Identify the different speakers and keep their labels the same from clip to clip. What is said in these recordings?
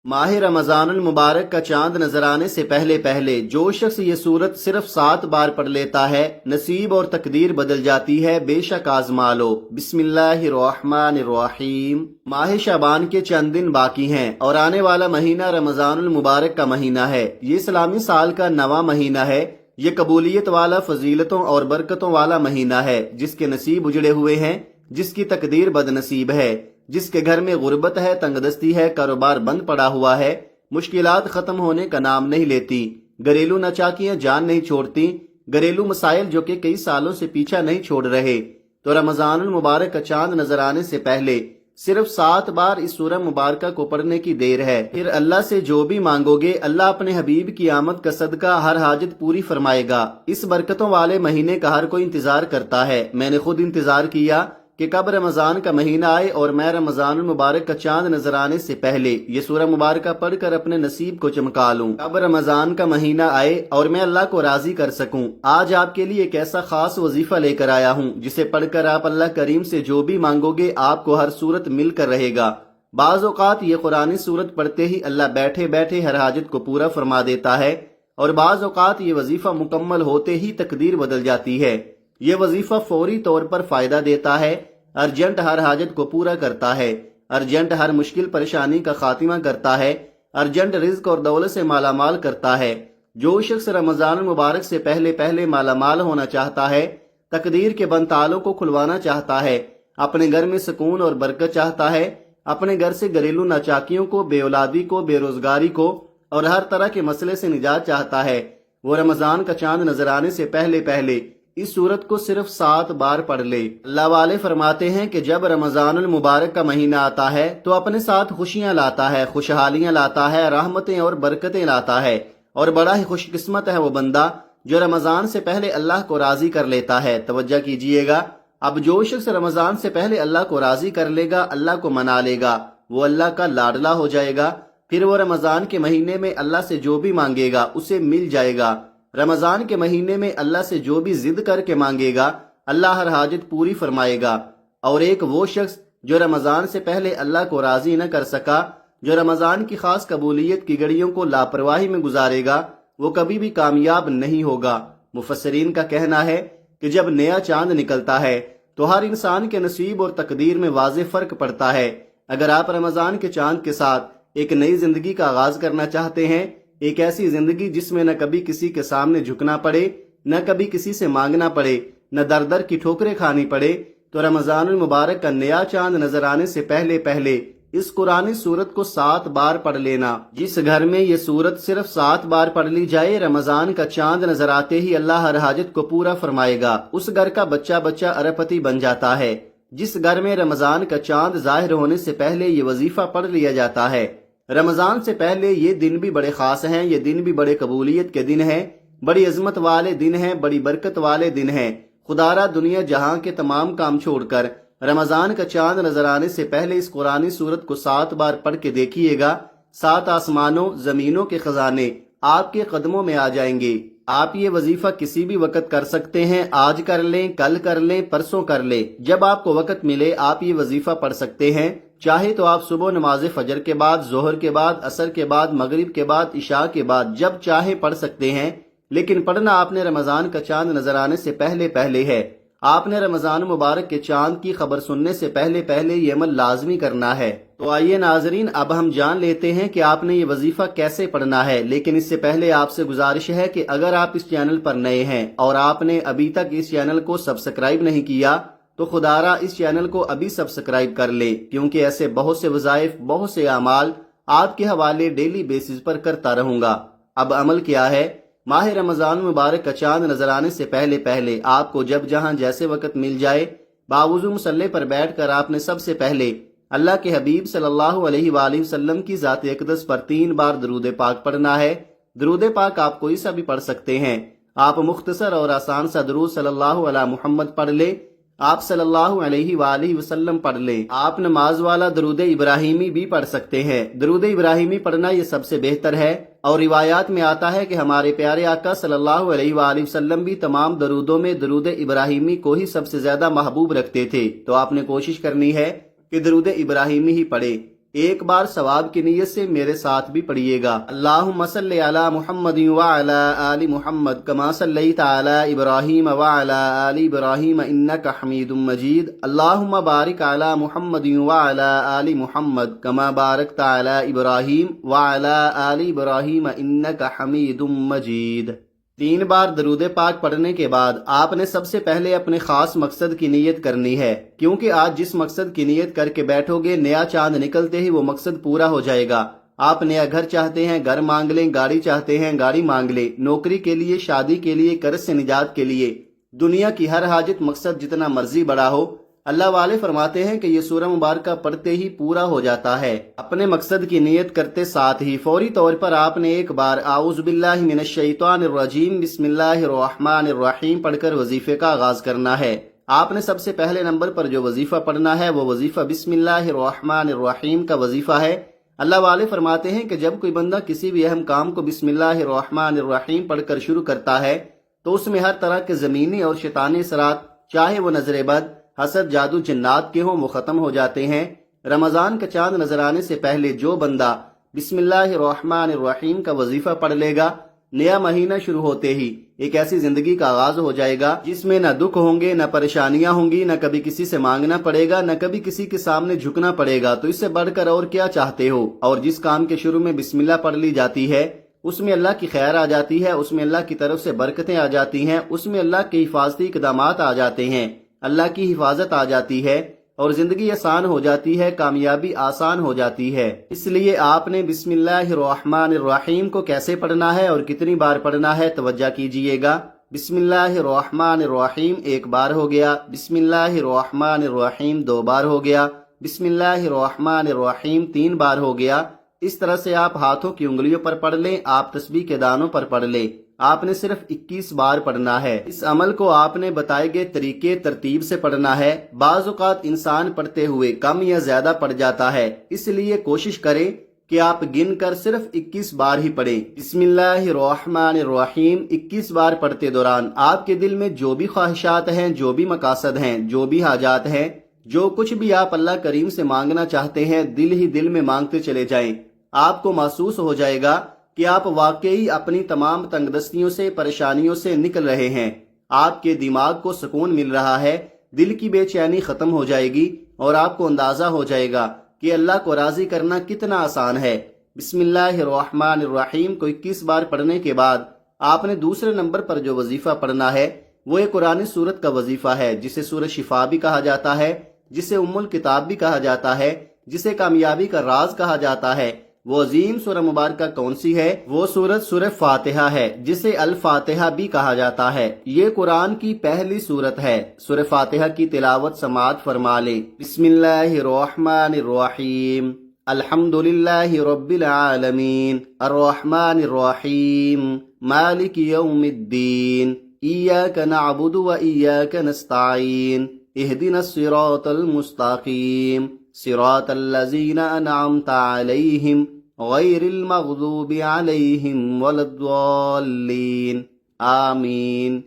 Speaker 1: ماہ رمضان المبارک کا چاند نظر آنے سے پہلے پہلے جو شخص یہ سورت صرف 7 بار پڑھ لیتا ہے نصیب اور تقدیر بدل جاتی ہے، بے شک آزما لو۔ بسم اللہ الرحمن الرحیم۔ ماہ شعبان کے چند دن باقی ہیں اور آنے والا مہینہ رمضان المبارک کا مہینہ ہے۔ یہ اسلامی سال کا 9واں مہینہ ہے۔ یہ قبولیت والا، فضیلتوں اور برکتوں والا مہینہ ہے، جس کے نصیب اجڑے ہوئے ہیں، جس کی تقدیر بد نصیب ہے، جس کے گھر میں غربت ہے، تنگ دستی ہے، کاروبار بند پڑا ہوا ہے، مشکلات ختم ہونے کا نام نہیں لیتی، گھریلو ناچاکیاں جان نہیں چھوڑتی، گھریلو مسائل جو کہ کئی سالوں سے پیچھا نہیں چھوڑ رہے۔ تو رمضان المبارک کا چاند نظر آنے سے پہلے صرف 7 بار اس سورہ مبارکہ کو پڑھنے کی دیر ہے۔ پھر اللہ سے جو بھی مانگو گے، اللہ اپنے حبیب کی آمد کا صدقہ ہر حاجت پوری فرمائے گا۔ اس برکتوں والے مہینے کا ہر کوئی انتظار کرتا ہے۔ میں نے خود انتظار کیا کہ کب رمضان کا مہینہ آئے اور میں رمضان المبارک کا چاند نظر آنے سے پہلے یہ سورہ مبارکہ پڑھ کر اپنے نصیب کو چمکا لوں، کب رمضان کا مہینہ آئے اور میں اللہ کو راضی کر سکوں۔ آج آپ کے لیے ایک ایسا خاص وظیفہ لے کر آیا ہوں جسے پڑھ کر آپ اللہ کریم سے جو بھی مانگو گے آپ کو ہر صورت مل کر رہے گا۔ بعض اوقات یہ قرآنی صورت پڑھتے ہی اللہ بیٹھے بیٹھے ہر حاجت کو پورا فرما دیتا ہے، اور بعض اوقات یہ وظیفہ مکمل ہوتے ہی تقدیر بدل جاتی ہے۔ یہ وظیفہ فوری طور پر فائدہ دیتا ہے، ارجنٹ ہر حاجت کو پورا کرتا ہے، ارجنٹ ہر مشکل پریشانی کا خاتمہ کرتا ہے، ارجنٹ رزق اور دولت سے مالا مال کرتا ہے۔ جو شخص رمضان المبارک سے پہلے پہلے مالا مال ہونا چاہتا ہے، تقدیر کے بند تالوں کو کھلوانا چاہتا ہے، اپنے گھر میں سکون اور برکت چاہتا ہے، اپنے گھر سے گھریلو ناچاکیوں کو، بے اولادی کو، بے روزگاری کو اور ہر طرح کے مسئلے سے نجات چاہتا ہے، وہ رمضان کا چاند نظر آنے سے پہلے پہلے اس سورت کو صرف 7 بار پڑھ لے۔ اللہ والے فرماتے ہیں کہ جب رمضان المبارک کا مہینہ آتا ہے تو اپنے ساتھ خوشیاں لاتا ہے، خوشحالیاں لاتا ہے، رحمتیں اور برکتیں لاتا ہے، اور بڑا ہی خوش قسمت ہے وہ بندہ جو رمضان سے پہلے اللہ کو راضی کر لیتا ہے۔ توجہ کیجئے گا، اب جو شخص رمضان سے پہلے اللہ کو راضی کر لے گا، اللہ کو منا لے گا، وہ اللہ کا لاڈلا ہو جائے گا۔ پھر وہ رمضان کے مہینے میں اللہ سے جو بھی مانگے گا اسے مل جائے گا۔ رمضان کے مہینے میں اللہ سے جو بھی ضد کر کے مانگے گا اللہ ہر حاجت پوری فرمائے گا۔ اور ایک وہ شخص جو رمضان سے پہلے اللہ کو راضی نہ کر سکا، جو رمضان کی خاص قبولیت کی گھڑیوں کو لاپرواہی میں گزارے گا، وہ کبھی بھی کامیاب نہیں ہوگا۔ مفسرین کا کہنا ہے کہ جب نیا چاند نکلتا ہے تو ہر انسان کے نصیب اور تقدیر میں واضح فرق پڑتا ہے۔ اگر آپ رمضان کے چاند کے ساتھ ایک نئی زندگی کا آغاز کرنا چاہتے ہیں، ایک ایسی زندگی جس میں نہ کبھی کسی کے سامنے جھکنا پڑے، نہ کبھی کسی سے مانگنا پڑے، نہ در در کی ٹھوکریں کھانی پڑے، تو رمضان المبارک کا نیا چاند نظر آنے سے پہلے پہلے اس قرآنی سورت کو 7 بار پڑھ لینا۔ جس گھر میں یہ سورت صرف 7 بار پڑھ لی جائے، رمضان کا چاند نظر آتے ہی اللہ ہر حاجت کو پورا فرمائے گا۔ اس گھر کا بچہ بچہ اربپتی بن جاتا ہے۔ جس گھر میں رمضان کا چاند ظاہر ہونے سے پہلے یہ وظیفہ پڑھ لیا جاتا ہے۔ رمضان سے پہلے یہ دن بھی بڑے خاص ہیں، یہ دن بھی بڑے قبولیت کے دن ہیں، بڑی عظمت والے دن ہیں، بڑی برکت والے دن ہیں۔ خدا را دنیا جہاں کے تمام کام چھوڑ کر رمضان کا چاند نظر آنے سے پہلے اس قرآنی سورت کو 7 بار پڑھ کے دیکھیے گا، 7 آسمانوں زمینوں کے خزانے آپ کے قدموں میں آ جائیں گے۔ آپ یہ وظیفہ کسی بھی وقت کر سکتے ہیں، آج کر لیں، کل کر لیں، پرسوں کر لیں، جب آپ کو وقت ملے آپ یہ وظیفہ پڑھ سکتے ہیں۔ چاہے تو آپ صبح نماز فجر کے بعد، ظہر کے بعد، عصر کے بعد، مغرب کے بعد، عشاء کے بعد، جب چاہے پڑھ سکتے ہیں، لیکن پڑھنا آپ نے رمضان کا چاند نظر آنے سے پہلے پہلے ہے۔ آپ نے رمضان مبارک کے چاند کی خبر سننے سے پہلے پہلے یہ عمل لازمی کرنا ہے۔ تو آئیے ناظرین، اب ہم جان لیتے ہیں کہ آپ نے یہ وظیفہ کیسے پڑھنا ہے، لیکن اس سے پہلے آپ سے گزارش ہے کہ اگر آپ اس چینل پر نئے ہیں اور آپ نے ابھی تک اس چینل کو سبسکرائب نہیں کیا تو خدا را اس چینل کو ابھی سبسکرائب کر لے، کیونکہ ایسے بہت سے وظائف، بہت سے اعمال آپ کے حوالے ڈیلی بیسز پر کرتا رہوں گا۔ اب عمل کیا ہے؟ ماہ رمضان مبارک کا چاند نظر آنے سے پہلے پہلے آپ کو جب جہاں جیسے وقت مل جائے، باوضو مصلی پر بیٹھ کر آپ نے سب سے پہلے اللہ کے حبیب صلی اللہ علیہ وآلہ وسلم کی ذات اقدس پر 3 بار درود پاک پڑھنا ہے۔ درود پاک آپ کوئی سا بھی پڑھ سکتے ہیں۔ آپ مختصر اور آسان سا درود صلی اللہ علیہ محمد پڑھ لے، آپ صلی اللہ علیہ وآلہ وسلم پڑھ لیں۔ آپ نماز والا درود ابراہیمی بھی پڑھ سکتے ہیں۔ درود ابراہیمی پڑھنا یہ سب سے بہتر ہے، اور روایات میں آتا ہے کہ ہمارے پیارے آقا صلی اللہ علیہ وآلہ وسلم بھی تمام درودوں میں درود ابراہیمی کو ہی سب سے زیادہ محبوب رکھتے تھے۔ تو آپ نے کوشش کرنی ہے کہ درود ابراہیمی ہی پڑھے۔ ایک بار ثواب کی نیت سے میرے ساتھ بھی پڑھیے گا۔ اللہم صلی علی محمد وعلی آل محمد کما صلیت علی ابراہیم وعلی آل ابراہیم انک حمید مجید۔ اللہم بارک علی محمد وعلی آل محمد کما بارکت علی ابراہیم وعلی آل ابراہیم انک حمید مجید۔ 3 بار درود پاک پڑھنے کے بعد آپ نے سب سے پہلے اپنے خاص مقصد کی نیت کرنی ہے، کیونکہ آج جس مقصد کی نیت کر کے بیٹھو گے نیا چاند نکلتے ہی وہ مقصد پورا ہو جائے گا۔ آپ نیا گھر چاہتے ہیں، گھر مانگ لیں، گاڑی چاہتے ہیں، گاڑی مانگ لیں، نوکری کے لیے، شادی کے لیے، قرض سے نجات کے لیے، دنیا کی ہر حاجت مقصد جتنا مرضی بڑا ہو، اللہ والے فرماتے ہیں کہ یہ سورہ مبارکہ پڑھتے ہی پورا ہو جاتا ہے۔ اپنے مقصد کی نیت کرتے ساتھ ہی فوری طور پر آپ نے ایک بار اعوذ باللہ من الشیطان الرجیم بسم اللہ الرحمن الرحیم پڑھ کر وظیفے کا آغاز کرنا ہے۔ آپ نے سب سے پہلے نمبر پر جو وظیفہ پڑھنا ہے وہ وظیفہ بسم اللہ الرحمن الرحیم کا وظیفہ ہے۔ اللہ والے فرماتے ہیں کہ جب کوئی بندہ کسی بھی اہم کام کو بسم اللہ الرحمن الرحیم پڑھ کر شروع کرتا ہے تو اس میں ہر طرح کے زمینی اور شیطانی اثرات، چاہے وہ نظر بد، حسد، جادو، جنات کے ہوں، وہ ختم ہو جاتے ہیں۔ رمضان کا چاند نظر آنے سے پہلے جو بندہ بسم اللہ الرحمن الرحیم کا وظیفہ پڑھ لے گا، نیا مہینہ شروع ہوتے ہی ایک ایسی زندگی کا آغاز ہو جائے گا جس میں نہ دکھ ہوں گے، نہ پریشانیاں ہوں گی، نہ کبھی کسی سے مانگنا پڑے گا، نہ کبھی کسی کے سامنے جھکنا پڑے گا۔ تو اس سے بڑھ کر اور کیا چاہتے ہو؟ اور جس کام کے شروع میں بسم اللہ پڑھ لی جاتی ہے اس میں اللہ کی خیر آ جاتی ہے، اس میں اللہ کی طرف سے برکتیں آ جاتی ہیں، اس میں اللہ کے حفاظتی اقدامات آ جاتے ہیں، اللہ کی حفاظت آ جاتی ہے اور زندگی آسان ہو جاتی ہے، کامیابی آسان ہو جاتی ہے۔ اس لیے آپ نے بسم اللہ الرحمن الرحیم کو کیسے پڑھنا ہے اور کتنی بار پڑھنا ہے توجہ کیجئے گا۔ بسم اللہ الرحمن الرحیم 1 بار ہو گیا، بسم اللہ الرحمن الرحیم 2 بار ہو گیا، بسم اللہ الرحمن الرحیم 3 بار ہو گیا۔ اس طرح سے آپ ہاتھوں کی انگلیوں پر پڑھ لیں، آپ تسبیح کے دانوں پر پڑھ لیں۔ آپ نے صرف 21 بار پڑھنا ہے۔ اس عمل کو آپ نے بتائے گئے طریقے ترتیب سے پڑھنا ہے۔ بعض اوقات انسان پڑھتے ہوئے کم یا زیادہ پڑھ جاتا ہے، اس لیے کوشش کریں کہ آپ گن کر صرف 21 بار ہی پڑھیں۔ بسم اللہ الرحمن الرحیم 21 بار پڑھتے دوران آپ کے دل میں جو بھی خواہشات ہیں، جو بھی مقاصد ہیں، جو بھی حاجات ہیں، جو کچھ بھی آپ اللہ کریم سے مانگنا چاہتے ہیں، دل ہی دل میں مانگتے چلے جائیں۔ آپ کو محسوس ہو جائے گا کہ آپ واقعی اپنی تمام تنگ دستیوں سے، پریشانیوں سے نکل رہے ہیں۔ آپ کے دماغ کو سکون مل رہا ہے، دل کی بے چینی ختم ہو جائے گی اور آپ کو اندازہ ہو جائے گا کہ اللہ کو راضی کرنا کتنا آسان ہے۔ بسم اللہ الرحمن الرحیم کو 21 بار پڑھنے کے بعد آپ نے دوسرے نمبر پر جو وظیفہ پڑھنا ہے وہ ایک قرآن سورت کا وظیفہ ہے، جسے سورہ شفا بھی کہا جاتا ہے، جسے ام الکتاب بھی کہا جاتا ہے، جسے کامیابی کا راز کہا جاتا ہے۔ وہ عظیم سورہ مبارکہ کون سی ہے؟ وہ سورہ فاتحہ ہے، جسے الفاتحہ بھی کہا جاتا ہے۔ یہ قرآن کی پہلی سورت ہے۔ سورہ فاتحہ کی تلاوت سماعت فرما لیں۔ بسم اللہ الرحمن الرحیم، الحمدللہ رب العالمین، الرحمن الرحیم، مالک یوم الدین، ایاک نعبد و ایاک نستعین، اہدنا الصراط المستقیم، صراط الذین انعمت علیہم غیر المغضوب علیہم ولا الضالین، آمین۔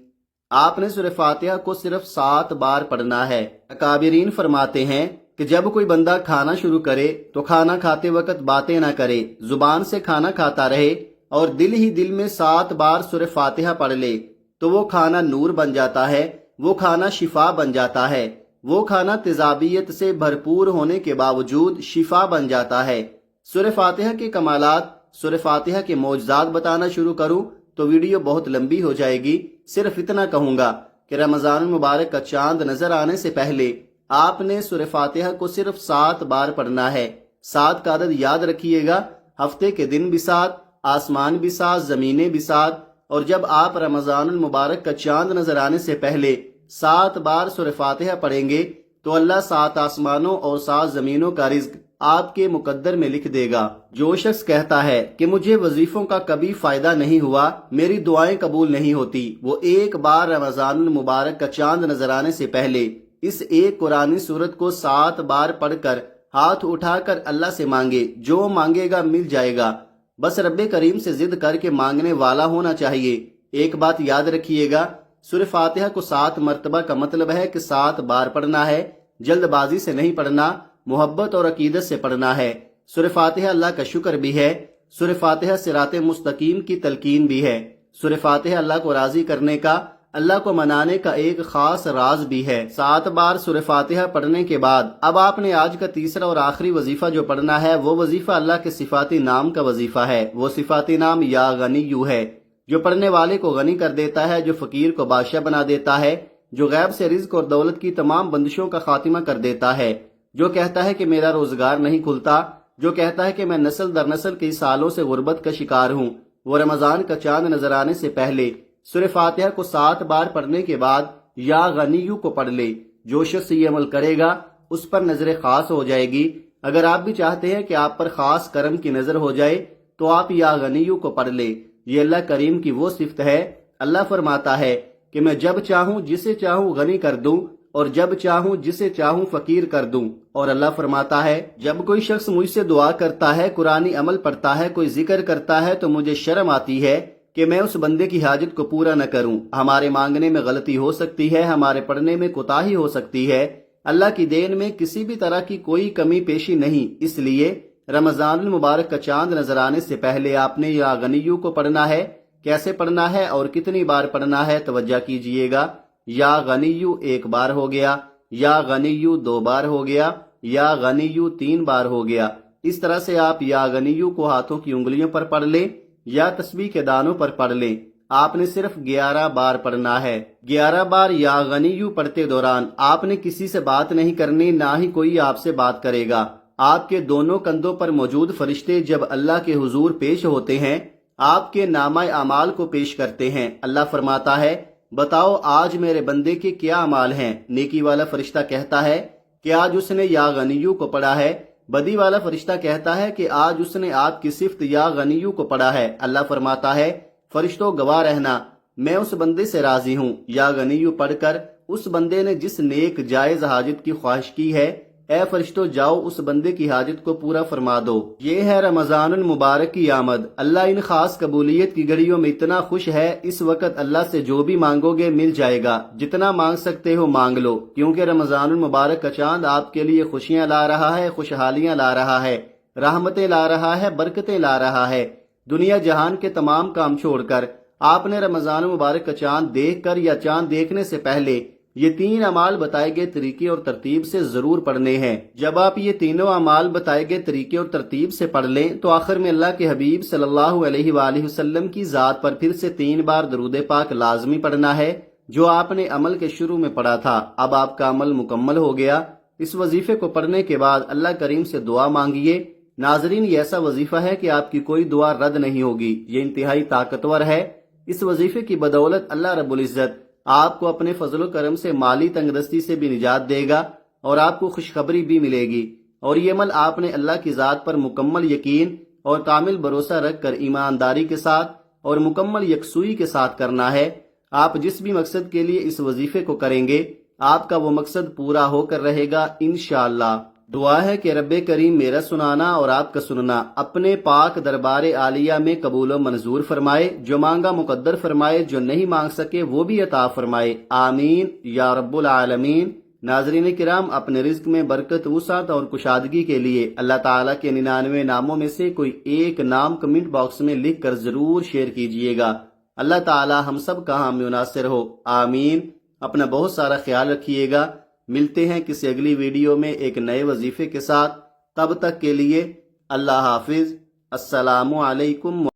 Speaker 1: آپ نے سورہ فاتحہ کو صرف 7 بار پڑھنا ہے۔ اکابرین فرماتے ہیں کہ جب کوئی بندہ کھانا شروع کرے تو کھانا کھاتے وقت باتیں نہ کرے، زبان سے کھانا کھاتا رہے اور دل ہی دل میں 7 بار سورہ فاتحہ پڑھ لے تو وہ کھانا نور بن جاتا ہے، وہ کھانا شفا بن جاتا ہے، وہ کھانا تیزابیت سے بھرپور ہونے کے باوجود شفا بن جاتا ہے۔ سورہ فاتحہ کے کمالات، سورہ فاتحہ کے معجزات بتانا شروع کروں تو ویڈیو بہت لمبی ہو جائے گی۔ صرف اتنا کہوں گا کہ رمضان المبارک کا چاند نظر آنے سے پہلے آپ نے سورہ فاتحہ کو صرف 7 بار پڑھنا ہے۔ 7 کا عدد یاد رکھیے گا، ہفتے کے دن بھی 7، آسمان بھی 7، زمینیں بھی 7، اور جب آپ رمضان المبارک کا چاند نظر آنے سے پہلے 7 بار سورہ فاتحہ پڑھیں گے تو اللہ 7 آسمانوں اور 7 زمینوں کا رزق آپ کے مقدر میں لکھ دے گا۔ جو شخص کہتا ہے کہ مجھے وظیفوں کا کبھی فائدہ نہیں ہوا، میری دعائیں قبول نہیں ہوتی، وہ ایک بار رمضان المبارک کا چاند نظر آنے سے پہلے اس ایک قرآنی سورت کو 7 بار پڑھ کر ہاتھ اٹھا کر اللہ سے مانگے، جو مانگے گا مل جائے گا۔ بس رب کریم سے ضد کر کے مانگنے والا ہونا چاہیے۔ ایک بات یاد رکھیے گا، سورہ فاتحہ کو 7 مرتبہ کا مطلب ہے کہ 7 بار پڑھنا ہے، جلد بازی سے نہیں پڑھنا، محبت اور عقیدت سے پڑھنا ہے۔ سورہ فاتحہ اللہ کا شکر بھی ہے، سورہ فاتحہ صراط مستقیم کی تلقین بھی ہے، سورہ فاتحہ اللہ کو راضی کرنے کا، اللہ کو منانے کا ایک خاص راز بھی ہے۔ 7 بار سورہ فاتحہ پڑھنے کے بعد اب آپ نے آج کا تیسرا اور آخری وظیفہ جو پڑھنا ہے وہ وظیفہ اللہ کے صفاتی نام کا وظیفہ ہے۔ وہ صفاتی نام یا غنیو ہے، جو پڑھنے والے کو غنی کر دیتا ہے، جو فقیر کو بادشاہ بنا دیتا ہے، جو غیب سے رزق اور دولت کی تمام بندشوں کا خاتمہ کر دیتا ہے، جو کہتا ہے کہ میرا روزگار نہیں کھلتا، جو کہتا ہے کہ میں نسل در نسل کئی سالوں سے غربت کا شکار ہوں، وہ رمضان کا چاند نظر آنے سے پہلے سورہ فاتحہ کو 7 بار پڑھنے کے بعد یا غنیو کو پڑھ لے۔ جو شخص یہ عمل کرے گا اس پر نظر خاص ہو جائے گی۔ اگر آپ بھی چاہتے ہیں کہ آپ پر خاص کرم کی نظر ہو جائے تو آپ یا غنیو کو پڑھ لے۔ یہ اللہ کریم کی وہ صفت ہے۔ اللہ فرماتا ہے کہ میں جب چاہوں جسے چاہوں غنی کر دوں اور جب چاہوں جسے چاہوں فقیر کر دوں۔ اور اللہ فرماتا ہے جب کوئی شخص مجھ سے دعا کرتا ہے، قرآنی عمل پڑھتا ہے، کوئی ذکر کرتا ہے تو مجھے شرم آتی ہے کہ میں اس بندے کی حاجت کو پورا نہ کروں۔ ہمارے مانگنے میں غلطی ہو سکتی ہے، ہمارے پڑھنے میں کوتاہی ہو سکتی ہے، اللہ کی دین میں کسی بھی طرح کی کوئی کمی پیشی نہیں۔ اس لیے رمضان المبارک کا چاند نظر آنے سے پہلے آپ نے یا غنیو کو پڑھنا ہے۔ کیسے پڑھنا ہے اور کتنی بار پڑھنا ہے توجہ کیجئے گا۔ یا غنیو 1 بار ہو گیا، یا غنیو 2 بار ہو گیا، یا غنیو 3 بار ہو گیا۔ اس طرح سے آپ یا غنیو کو ہاتھوں کی انگلیوں پر پڑھ لیں یا تسبیح کے دانوں پر پڑھ لیں۔ آپ نے صرف 11 بار پڑھنا ہے۔ 11 بار یا غنیو پڑھتے دوران آپ نے کسی سے بات نہیں کرنی، نہ ہی کوئی آپ سے بات کرے گا۔ آپ کے دونوں کندھوں پر موجود فرشتے جب اللہ کے حضور پیش ہوتے ہیں، آپ کے نامہ اعمال کو پیش کرتے ہیں۔ اللہ فرماتا ہے بتاؤ آج میرے بندے کے کیا اعمال ہیں؟ نیکی والا فرشتہ کہتا ہے کہ آج اس نے یا غنیو کو پڑھا ہے۔ بدی والا فرشتہ کہتا ہے کہ آج اس نے آپ کی صفت یا غنیو کو پڑھا ہے۔ اللہ فرماتا ہے فرشتوں گواہ رہنا، میں اس بندے سے راضی ہوں۔ یا غنیو پڑھ کر اس بندے نے جس نیک جائز حاجت کی خواہش کی ہے، اے فرشتوں جاؤ اس بندے کی حاجت کو پورا فرما دو۔ یہ ہے رمضان المبارک کی آمد۔ اللہ ان خاص قبولیت کی گھڑیوں میں اتنا خوش ہے، اس وقت اللہ سے جو بھی مانگو گے مل جائے گا۔ جتنا مانگ سکتے ہو مانگ لو، کیونکہ رمضان المبارک کا چاند آپ کے لیے خوشیاں لا رہا ہے، خوشحالیاں لا رہا ہے، رحمتیں لا رہا ہے، برکتیں لا رہا ہے۔ دنیا جہان کے تمام کام چھوڑ کر آپ نے رمضان المبارک کا چاند دیکھ کر یا چاند دیکھنے سے پہلے یہ 3 اعمال بتائے گئے طریقے اور ترتیب سے ضرور پڑھنے ہیں۔ جب آپ یہ تینوں اعمال بتائے گئے طریقے اور ترتیب سے پڑھ لیں تو آخر میں اللہ کے حبیب صلی اللہ علیہ وآلہ وسلم کی ذات پر پھر سے 3 بار درود پاک لازمی پڑھنا ہے، جو آپ نے عمل کے شروع میں پڑھا تھا۔ اب آپ کا عمل مکمل ہو گیا۔ اس وظیفے کو پڑھنے کے بعد اللہ کریم سے دعا مانگیے۔ ناظرین، یہ ایسا وظیفہ ہے کہ آپ کی کوئی دعا رد نہیں ہوگی۔ یہ انتہائی طاقتور ہے۔ اس وظیفے کی بدولت اللہ رب العزت آپ کو اپنے فضل و کرم سے مالی تنگ دستی سے بھی نجات دے گا اور آپ کو خوشخبری بھی ملے گی۔ اور یہ عمل آپ نے اللہ کی ذات پر مکمل یقین اور کامل بھروسہ رکھ کر ایمانداری کے ساتھ اور مکمل یکسوئی کے ساتھ کرنا ہے۔ آپ جس بھی مقصد کے لیے اس وظیفے کو کریں گے آپ کا وہ مقصد پورا ہو کر رہے گا انشاءاللہ۔ دعا ہے کہ رب کریم میرا سنانا اور آپ کا سننا اپنے پاک دربار عالیہ میں قبول و منظور فرمائے، جو مانگا مقدر فرمائے، جو نہیں مانگ سکے وہ بھی عطا فرمائے، آمین یا رب العالمین۔ ناظرین کرام، اپنے رزق میں برکت، وسعت اور کشادگی کے لیے اللہ تعالیٰ کے 99 ناموں میں سے کوئی ایک نام کمنٹ باکس میں لکھ کر ضرور شیئر کیجئے گا۔ اللہ تعالیٰ ہم سب کا حامی و ناصر ہو، آمین۔ اپنا بہت سارا خیال رکھیے گا۔ ملتے ہیں کسی اگلی ویڈیو میں ایک نئے وظیفے کے ساتھ۔ تب تک کے لیے اللہ حافظ۔ السلام علیکم۔